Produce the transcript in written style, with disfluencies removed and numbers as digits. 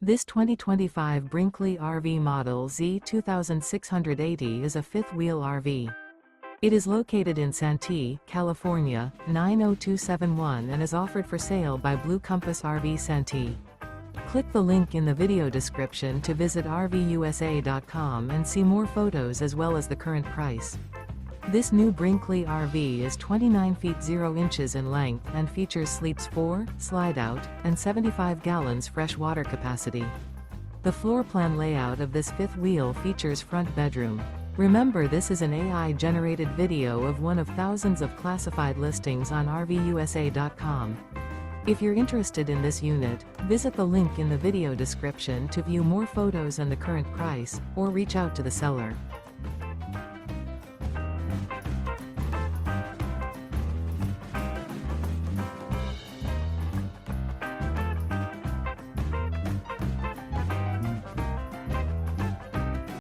This 2025 Brinkley RV Model Z 2680 is a fifth-wheel RV. It is located in Santee, California, 90271 and is offered for sale by Blue Compass RV Santee. Click the link in the video description to visit RVUSA.com and see more photos as well as the current price. This new Brinkley RV is 29 feet 0 inches in length and features sleeps 4, slide-out, and 75 gallons fresh water capacity. The floor plan layout of this fifth wheel features front bedroom. Remember, this is an AI-generated video of one of thousands of classified listings on RVUSA.com. If you're interested in this unit, visit the link in the video description to view more photos and the current price, or reach out to the seller.